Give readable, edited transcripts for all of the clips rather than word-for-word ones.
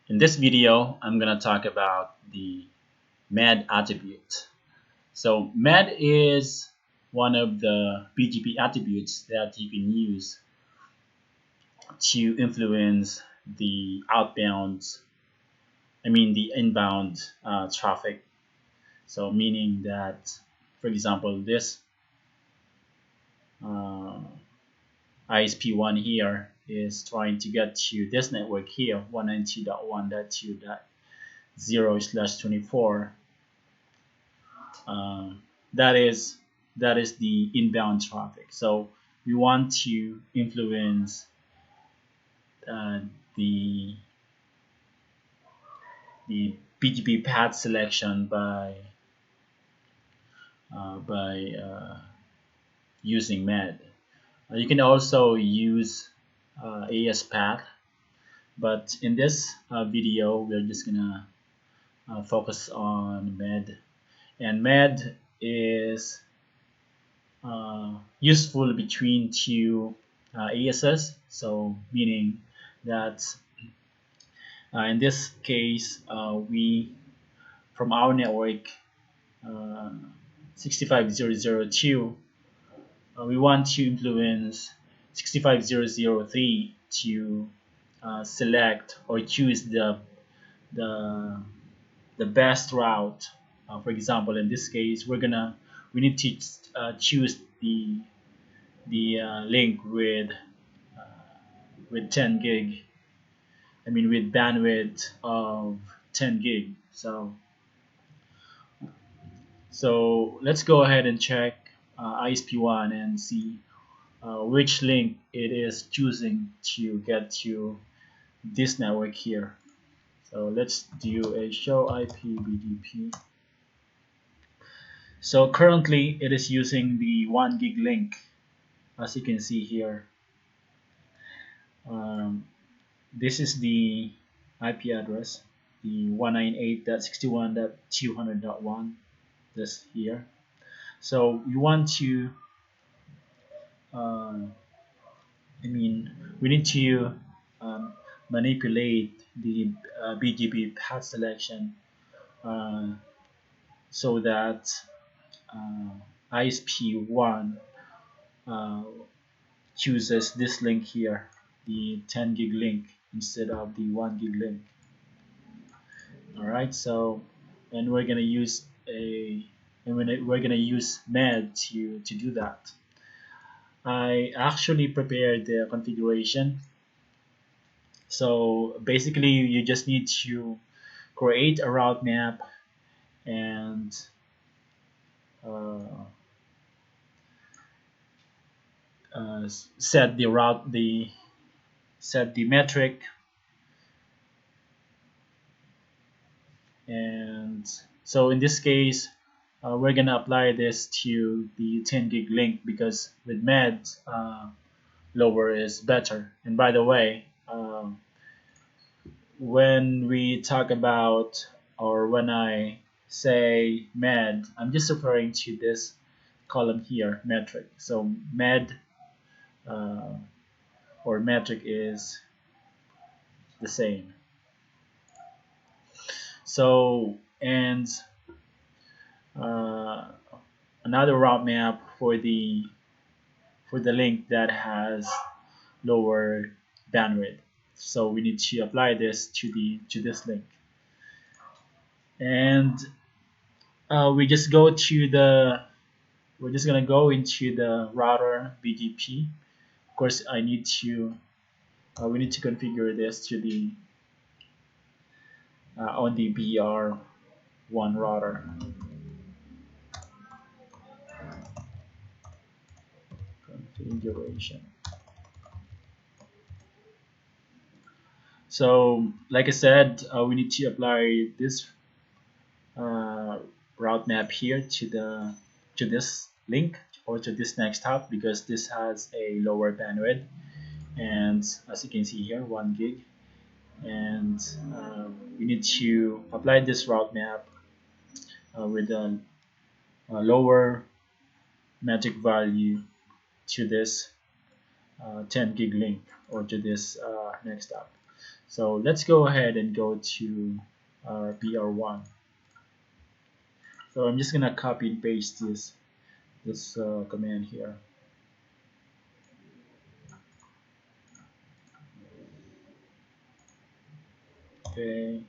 In this video, I'm going to talk about the med attribute. So med is one of the BGP attributes that you can use to influence the the inbound traffic. So meaning that, for example, this uh, ISP1 here is trying to get to this network here, 192.1.2.0/24. Um, that is the inbound traffic. So we want to influence uh, the BGP path selection by using MED. You can also use AS path, but in this video, we're just gonna focus on MED. And MED is useful between two ASs, so meaning that in this case, we from our network uh, 65002, we want to influence 65003 to select or choose the the best route. For example, in this case, we need to choose the link with 10 gig. I mean with bandwidth of 10 gig. So let's go ahead and check ISP1 and see which link it is choosing to get to this network here. So let's do a show IP BGP. So currently it is using the 1 gig link, as you can see here. This is the IP address, the 198.61.200.1, this here. So you want to uh, we need to um, manipulate the BGP path selection uh, so that ISP1 uh, chooses this link here, the 10 gig link instead of the 1 gig link. Alright, so and we're gonna use MED to do that. I actually prepared the configuration. So basically you just need to create a route map and uh, set the metric, and so in this case we're gonna apply this to the 10 gig link because with MED lower is better. And by the way, when we talk about, or when I say MED, I'm just referring to this column here, metric. So MED uh, or metric is the same. So, and uh, another route map for the link that has lower bandwidth. So we need to apply this to this link, and we just go to the we're just gonna go into the router BGP. Of course, we need to configure this to the on the BR1 router. Configuration. So, like I said, we need to apply this route map here to this link or to this next hop because this has a lower bandwidth, and as you can see here, 1 gig, and we need to apply this route map with a lower metric value to this 10 gig link or to this next hop. So let's go ahead and go to our BR1. So I'm just gonna copy and paste this command here. Okay.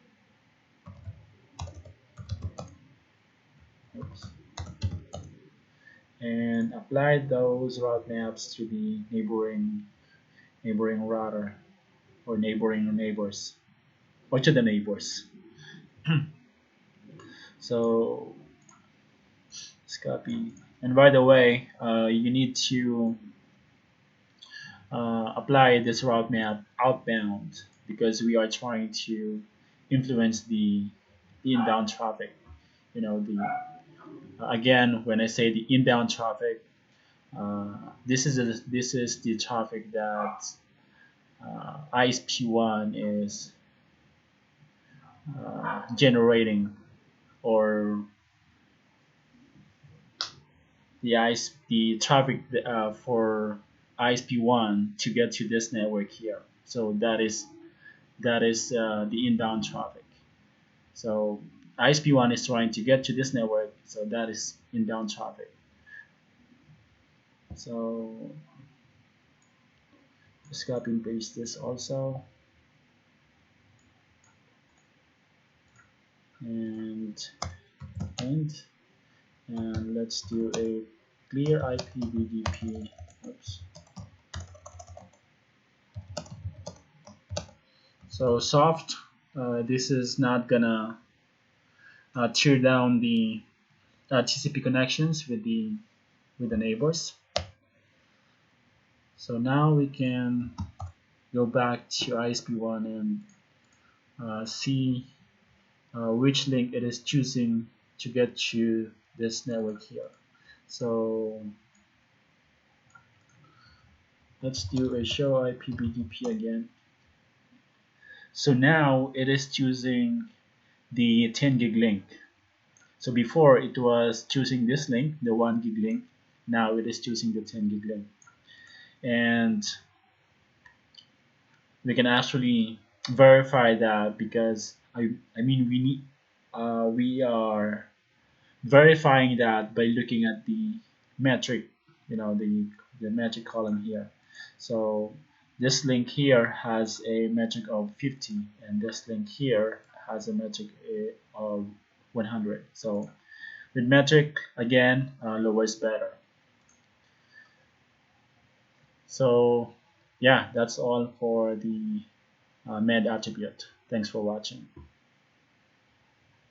Oops. And apply those route maps to the neighboring router or neighboring neighbors or to the neighbors. So let's copy. And by the way, you need to apply this route map outbound because we are trying to influence the inbound traffic. You know, the again, when I say the inbound traffic, this is the traffic that ISP1 is generating, or the traffic for ISP1 to get to this network here. So that is the inbound traffic. So ISP1 is trying to get to this network, so that is inbound traffic. So just copy and paste this also, and and and let's do a clear IPBGP. Oops. So soft, this is not gonna tear down the TCP connections with the neighbors. So now we can go back to ISP1 and see which link it is choosing to get to this network here. So let's do a show IPBGP again. So now it is choosing the 10 gig link. So before it was choosing this link, the 1 gig link. Now it is choosing the 10 gig link. And we can actually verify that because I mean we are verifying that by looking at the metric, the metric column here. So this link here has a metric of 50 and this link here has a metric of 100. So with metric, again, lower is better. So yeah, that's all for the med attribute. Thanks for watching.